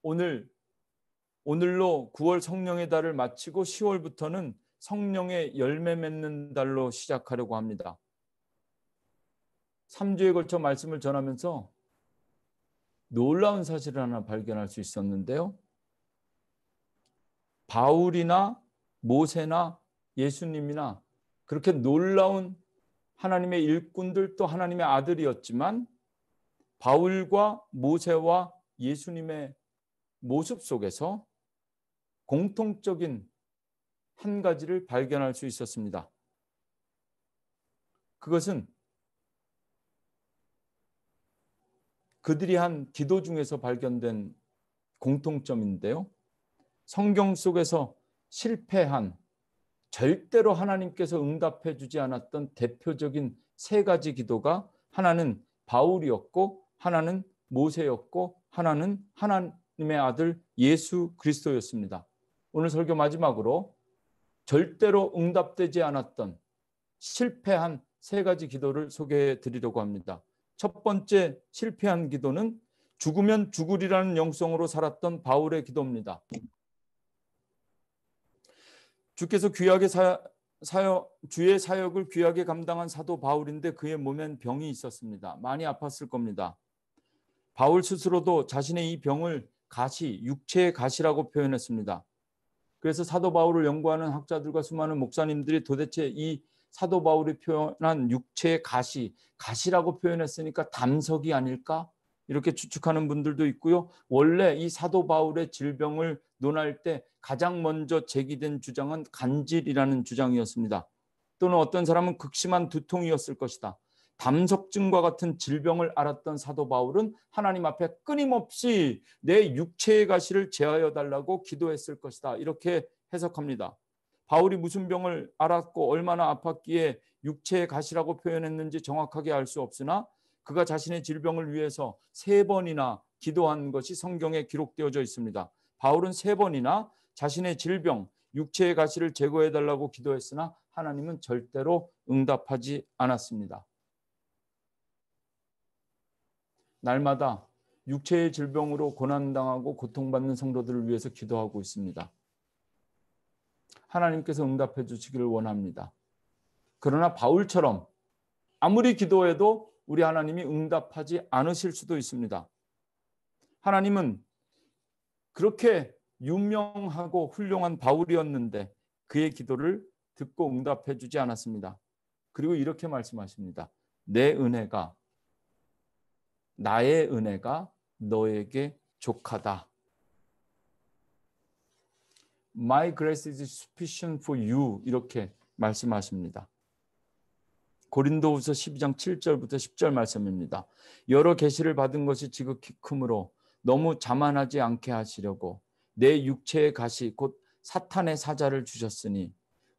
오늘로 9월 성령의 달을 마치고 10월부터는 성령의 열매 맺는 달로 시작하려고 합니다. 3주에 걸쳐 말씀을 전하면서 놀라운 사실을 하나 발견할 수 있었는데요. 바울이나 모세나 예수님이나 그렇게 놀라운 하나님의 일꾼들 또 하나님의 아들이었지만 바울과 모세와 예수님의 모습 속에서 공통적인 한 가지를 발견할 수 있었습니다. 그것은 그들이 한 기도 중에서 발견된 공통점인데요. 성경 속에서 실패한, 절대로 하나님께서 응답해 주지 않았던 대표적인 세 가지 기도가 하나는 바울이었고 하나는 모세였고 하나는 하나님의 아들 예수 그리스도였습니다. 오늘 설교 마지막으로 절대로 응답되지 않았던 실패한 세 가지 기도를 소개해 드리려고 합니다. 첫 번째 실패한 기도는 죽으면 죽으리라는 영성으로 살았던 바울의 기도입니다. 주께서 귀하게 주의 사역을 귀하게 감당한 사도 바울인데 그의 몸엔 병이 있었습니다. 많이 아팠을 겁니다. 바울 스스로도 자신의 이 병을 가시, 육체의 가시라고 표현했습니다. 그래서 사도 바울을 연구하는 학자들과 수많은 목사님들이 도대체 이 사도 바울이 표현한 육체의 가시라고 표현했으니까 담석이 아닐까? 이렇게 추측하는 분들도 있고요. 원래 이 사도 바울의 질병을 논할 때 가장 먼저 제기된 주장은 간질이라는 주장이었습니다. 또는 어떤 사람은 극심한 두통이었을 것이다. 담석증과 같은 질병을 앓았던 사도 바울은 하나님 앞에 끊임없이 내 육체의 가시를 제하여 달라고 기도했을 것이다. 이렇게 해석합니다. 바울이 무슨 병을 앓았고 얼마나 아팠기에 육체의 가시라고 표현했는지 정확하게 알 수 없으나 그가 자신의 질병을 위해서 3번이나 기도한 것이 성경에 기록되어져 있습니다. 바울은 3번이나 자신의 질병, 육체의 가시를 제거해달라고 기도했으나 하나님은 절대로 응답하지 않았습니다. 날마다 육체의 질병으로 고난당하고 고통받는 성도들을 위해서 기도하고 있습니다. 하나님께서 응답해 주시기를 원합니다. 그러나 바울처럼 아무리 기도해도 우리 하나님이 응답하지 않으실 수도 있습니다. 하나님은 그렇게 유명하고 훌륭한 바울이었는데 그의 기도를 듣고 응답해 주지 않았습니다. 그리고 이렇게 말씀하십니다. 나의 은혜가 너에게 족하다. My grace is sufficient for you. 이렇게 말씀하십니다. 고린도후서 12장 7절부터 10절 말씀입니다. 여러 계시를 받은 것이 지극히 크므로 너무 자만하지 않게 하시려고 내 육체의 가시 곧 사탄의 사자를 주셨으니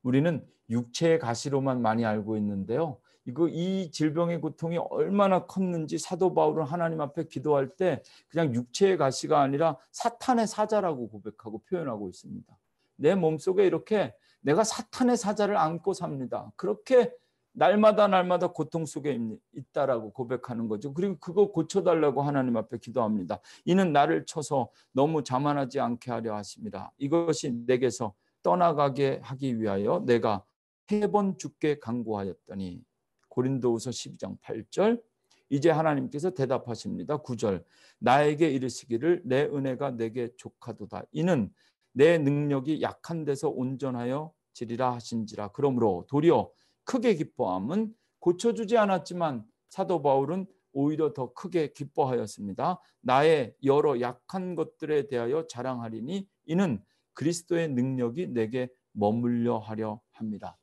우리는 육체의 가시로만 많이 알고 있는데요. 이 질병의 고통이 얼마나 컸는지 사도 바울은 하나님 앞에 기도할 때 그냥 육체의 가시가 아니라 사탄의 사자라고 고백하고 표현하고 있습니다. 내 몸속에 이렇게 내가 사탄의 사자를 안고 삽니다. 그렇게 날마다 고통 속에 있다라고 고백하는 거죠. 그리고 그거 고쳐달라고 하나님 앞에 기도합니다. 이는 나를 쳐서 너무 자만하지 않게 하려 하심이라. 이것이 내게서 떠나가게 하기 위하여 내가 3번 죽게 간구하였더니. 고린도후서 12장 8절. 이제 하나님께서 대답하십니다. 9절. 나에게 이르시기를 내 은혜가 내게 족하도다. 이는 내 능력이 약한 데서 온전하여 지리라 하신지라. 그러므로 도리어 크게 기뻐함은 고쳐주지 않았지만 사도 바울은 오히려 더 크게 기뻐하였습니다. 나의 여러 약한 것들에 대하여 자랑하리니 이는 그리스도의 능력이 내게 머물려 하려 합니다.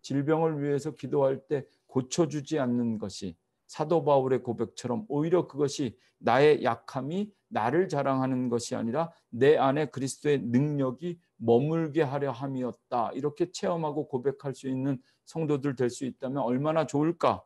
질병을 위해서 기도할 때 고쳐주지 않는 것이 사도 바울의 고백처럼 오히려 그것이 나의 약함이 나를 자랑하는 것이 아니라 내 안에 그리스도의 능력이 머물게 하려 함이었다. 이렇게 체험하고 고백할 수 있는 성도들 될 수 있다면 얼마나 좋을까?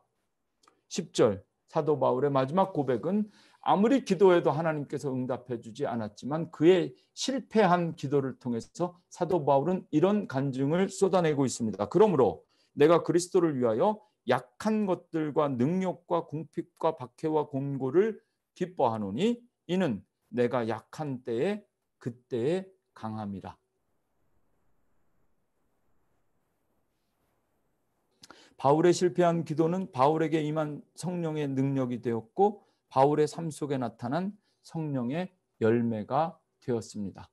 10절 사도 바울의 마지막 고백은 아무리 기도해도 하나님께서 응답해 주지 않았지만 그의 실패한 기도를 통해서 사도 바울은 이런 간증을 쏟아내고 있습니다. 그러므로 내가 그리스도를 위하여 약한 것들과 능력과 궁핍과 박해와 곤고를 기뻐하노니 이는 내가 약한 때에 그때에 강함이라. 바울의 실패한 기도는 바울에게 임한 성령의 능력이 되었고 바울의 삶 속에 나타난 성령의 열매가 되었습니다.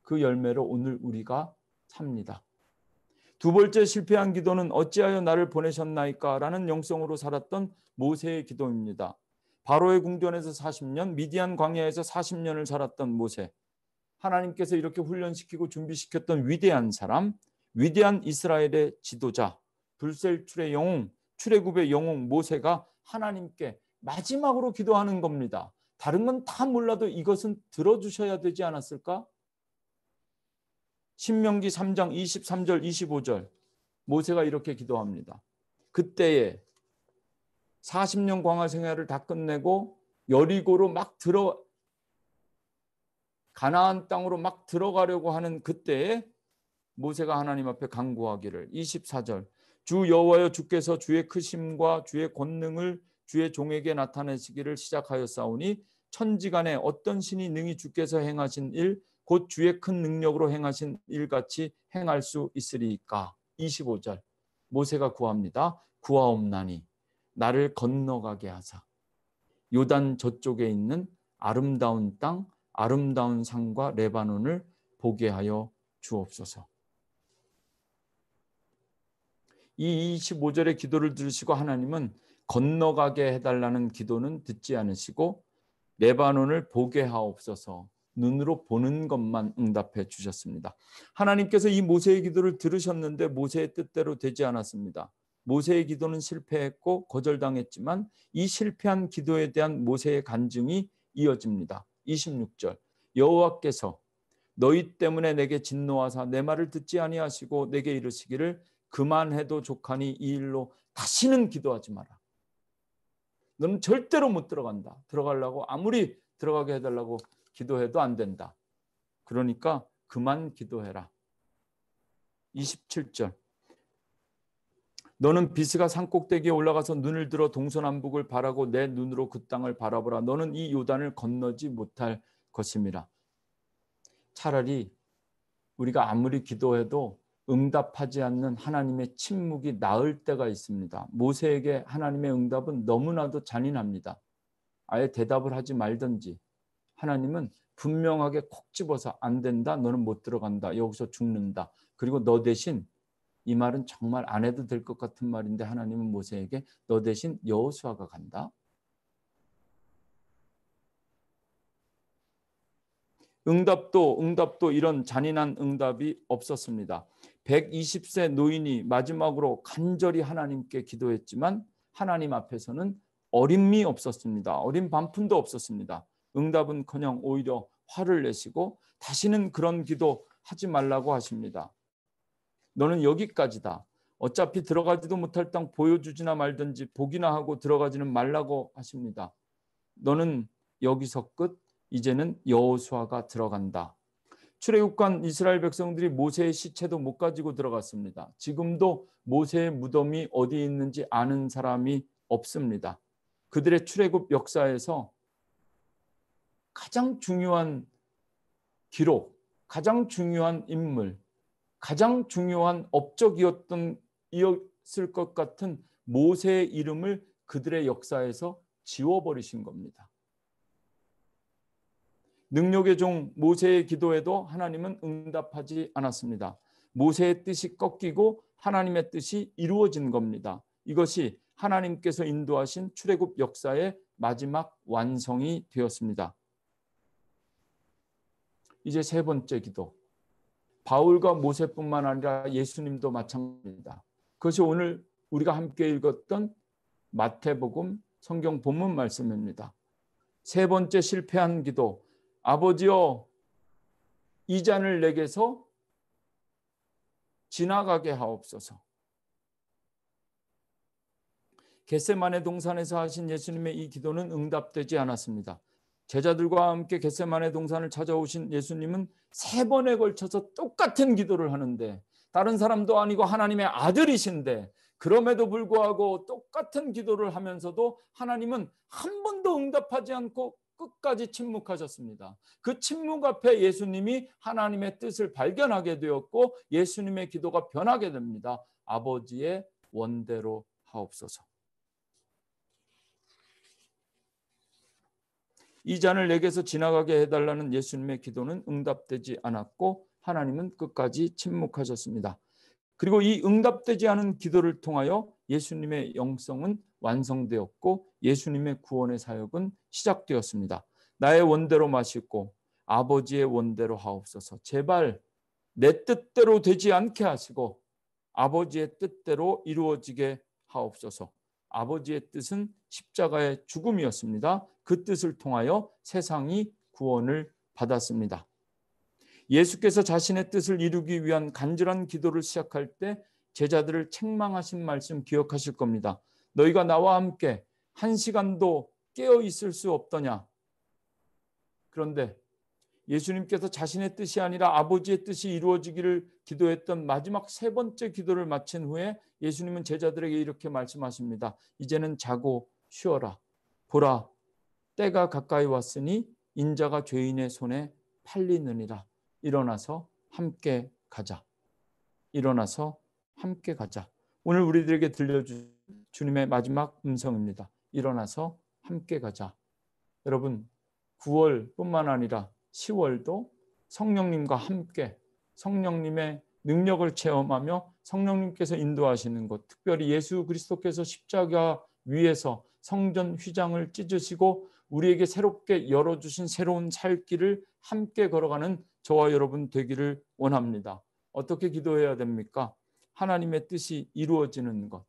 그 열매로 오늘 우리가 삽니다. 두 번째 실패한 기도는 어찌하여 나를 보내셨나이까 라는 영성으로 살았던 모세의 기도입니다. 바로의 궁전에서 40년, 미디안 광야에서 40년을 살았던 모세. 하나님께서 이렇게 훈련시키고 준비시켰던 위대한 사람, 위대한 이스라엘의 지도자, 불셀출의 영웅, 출애굽의 영웅 모세가 하나님께 마지막으로 기도하는 겁니다. 다른 건 다 몰라도 이것은 들어주셔야 되지 않았을까? 신명기 3장 23절 25절 모세가 이렇게 기도합니다. 그때에 40년 광야 생활을 다 끝내고 여리고로 막 가나안 땅으로 막 들어가려고 하는 그때에 모세가 하나님 앞에 간구하기를 24절 주 여호와여 주께서 주의 크심과 주의 권능을 주의 종에게 나타내시기를 시작하였사오니 천지간에 어떤 신이 능히 주께서 행하신 일 곧 주의 큰 능력으로 행하신 일같이 행할 수 있으리이까. 25절 모세가 구합니다. 구하옵나니 나를 건너가게 하사 요단 저쪽에 있는 아름다운 땅 아름다운 산과 레바논을 보게 하여 주옵소서. 이 25절의 기도를 들으시고 하나님은 건너가게 해달라는 기도는 듣지 않으시고 레바논을 보게 하옵소서 눈으로 보는 것만 응답해 주셨습니다. 하나님께서 이 모세의 기도를 들으셨는데 모세의 뜻대로 되지 않았습니다. 모세의 기도는 실패했고 거절당했지만 이 실패한 기도에 대한 모세의 간증이 이어집니다. 26절 여호와께서 너희 때문에 내게 진노하사 내 말을 듣지 아니하시고 내게 이르시기를 그만해도 족하니 이 일로 다시는 기도하지 마라. 너는 절대로 못 들어간다. 들어가려고 아무리 들어가게 해달라고 기도해도 안 된다. 그러니까 그만 기도해라. 27절 너는 비스가 산꼭대기에 올라가서 눈을 들어 동서남북을 바라고 내 눈으로 그 땅을 바라보라. 너는 이 요단을 건너지 못할 것임이라. 차라리 우리가 아무리 기도해도 응답하지 않는 하나님의 침묵이 나을 때가 있습니다. 모세에게 하나님의 응답은 너무나도 잔인합니다. 아예 대답을 하지 말든지 하나님은 분명하게 콕 집어서 안 된다. 너는 못 들어간다. 여기서 죽는다. 그리고 너 대신 이 말은 정말 안 해도 될 것 같은 말인데 하나님은 모세에게 너 대신 여호수아가 간다. 응답도 이런 잔인한 응답이 없었습니다. 120세 노인이 마지막으로 간절히 하나님께 기도했지만 하나님 앞에서는 어림이 없었습니다. 어린 반푼도 없었습니다. 응답은커녕 오히려 화를 내시고 다시는 그런 기도 하지 말라고 하십니다. 너는 여기까지다. 어차피 들어가지도 못할 땅 보여주지나 말든지 보기나 하고 들어가지는 말라고 하십니다. 너는 여기서 끝. 이제는 여호수아가 들어간다. 출애굽한 이스라엘 백성들이 모세의 시체도 못 가지고 들어갔습니다. 지금도 모세의 무덤이 어디 있는지 아는 사람이 없습니다. 그들의 출애굽 역사에서 가장 중요한 기록, 가장 중요한 인물, 가장 중요한 업적이었을 것 같은 모세의 이름을 그들의 역사에서 지워버리신 겁니다. 능력의 종 모세의 기도에도 하나님은 응답하지 않았습니다. 모세의 뜻이 꺾이고 하나님의 뜻이 이루어진 겁니다. 이것이 하나님께서 인도하신 출애굽 역사의 마지막 완성이 되었습니다. 이제 세 번째 기도. 바울과 모세뿐만 아니라 예수님도 마찬가지입니다. 그것이 오늘 우리가 함께 읽었던 마태복음 성경 본문 말씀입니다. 세 번째 실패한 기도. 아버지여, 이 잔을 내게서 지나가게 하옵소서. 겟세마네 동산에서 하신 예수님의 이 기도는 응답되지 않았습니다. 제자들과 함께 겟세마네 동산을 찾아오신 예수님은 3번에 걸쳐서 똑같은 기도를 하는데, 다른 사람도 아니고 하나님의 아들이신데 그럼에도 불구하고 똑같은 기도를 하면서도 하나님은 한 번도 응답하지 않고 끝까지 침묵하셨습니다. 그 침묵 앞에 예수님이 하나님의 뜻을 발견하게 되었고 예수님의 기도가 변하게 됩니다. 아버지의 원대로 하옵소서. 이 잔을 내게서 지나가게 해달라는 예수님의 기도는 응답되지 않았고 하나님은 끝까지 침묵하셨습니다. 그리고 이 응답되지 않은 기도를 통하여 예수님의 영성은 완성되었고 예수님의 구원의 사역은 시작되었습니다. 나의 원대로 마시고 아버지의 원대로 하옵소서. 제발 내 뜻대로 되지 않게 하시고 아버지의 뜻대로 이루어지게 하옵소서. 아버지의 뜻은 십자가의 죽음이었습니다. 그 뜻을 통하여 세상이 구원을 받았습니다. 예수께서 자신의 뜻을 이루기 위한 간절한 기도를 시작할 때 제자들을 책망하신 말씀 기억하실 겁니다. 너희가 나와 함께 1시간도 깨어 있을 수 없더냐. 그런데 예수님께서 자신의 뜻이 아니라 아버지의 뜻이 이루어지기를 기도했던 마지막 3번째 기도를 마친 후에 예수님은 제자들에게 이렇게 말씀하십니다. 이제는 자고 쉬어라. 보라, 때가 가까이 왔으니 인자가 죄인의 손에 팔리느니라. 일어나서 함께 가자. 일어나서 함께 가자. 오늘 우리들에게 들려준 주님의 마지막 음성입니다. 일어나서 함께 가자. 여러분, 9월뿐만 아니라 10월도 성령님과 함께 성령님의 능력을 체험하며 성령님께서 인도하시는 것, 특별히 예수 그리스도께서 십자가 위에서 성전 휘장을 찢으시고 우리에게 새롭게 열어주신 새로운 살 길을 함께 걸어가는 저와 여러분 되기를 원합니다. 어떻게 기도해야 됩니까? 하나님의 뜻이 이루어지는 것.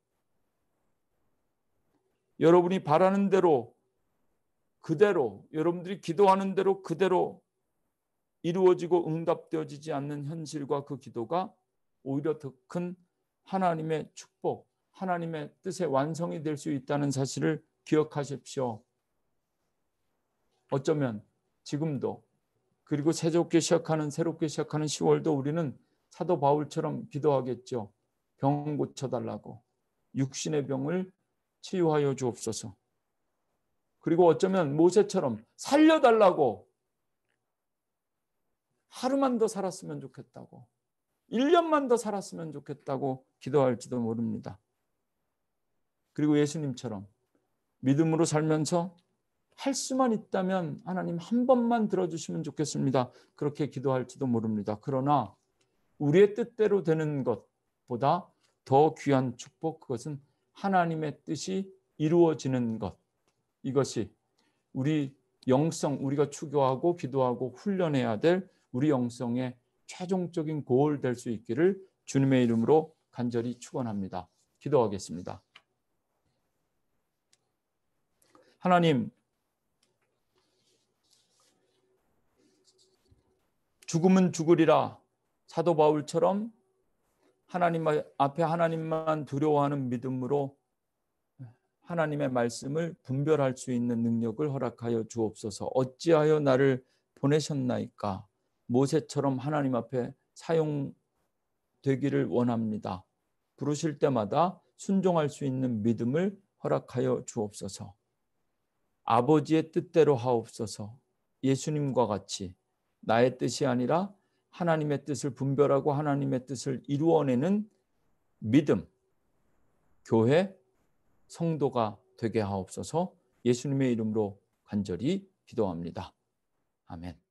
여러분이 바라는 대로 그대로, 여러분들이 기도하는 대로 그대로 이루어지고 응답되어지지 않는 현실과 그 기도가 오히려 더 큰 하나님의 축복, 하나님의 뜻의 완성이 될 수 있다는 사실을 기억하십시오. 어쩌면 지금도, 그리고 새롭게 시작하는 10월도 우리는 사도 바울처럼 기도하겠죠. 병 고쳐달라고, 육신의 병을 치유하여 주옵소서. 그리고 어쩌면 모세처럼 살려달라고, 하루만 더 살았으면 좋겠다고, 1년만 더 살았으면 좋겠다고 기도할지도 모릅니다. 그리고 예수님처럼 믿음으로 살면서 할 수만 있다면 하나님 한 번만 들어주시면 좋겠습니다. 그렇게 기도할지도 모릅니다. 그러나 우리의 뜻대로 되는 것보다 더 귀한 축복, 그것은 하나님의 뜻이 이루어지는 것. 이것이 우리 영성, 우리가 추구하고 기도하고 훈련해야 될 우리 영성의 최종적인 고올 될 수 있기를 주님의 이름으로 간절히 축원합니다. 기도하겠습니다. 하나님, 죽음은 죽으리라 사도 바울처럼 하나님 앞에 하나님만 두려워하는 믿음으로 하나님의 말씀을 분별할 수 있는 능력을 허락하여 주옵소서. 어찌하여 나를 보내셨나이까? 모세처럼 하나님 앞에 사용되기를 원합니다. 부르실 때마다 순종할 수 있는 믿음을 허락하여 주옵소서. 아버지의 뜻대로 하옵소서. 예수님과 같이 나의 뜻이 아니라 하나님의 뜻을 분별하고 하나님의 뜻을 이루어내는 믿음, 교회, 성도가 되게 하옵소서. 예수님의 이름으로 간절히 기도합니다. 아멘.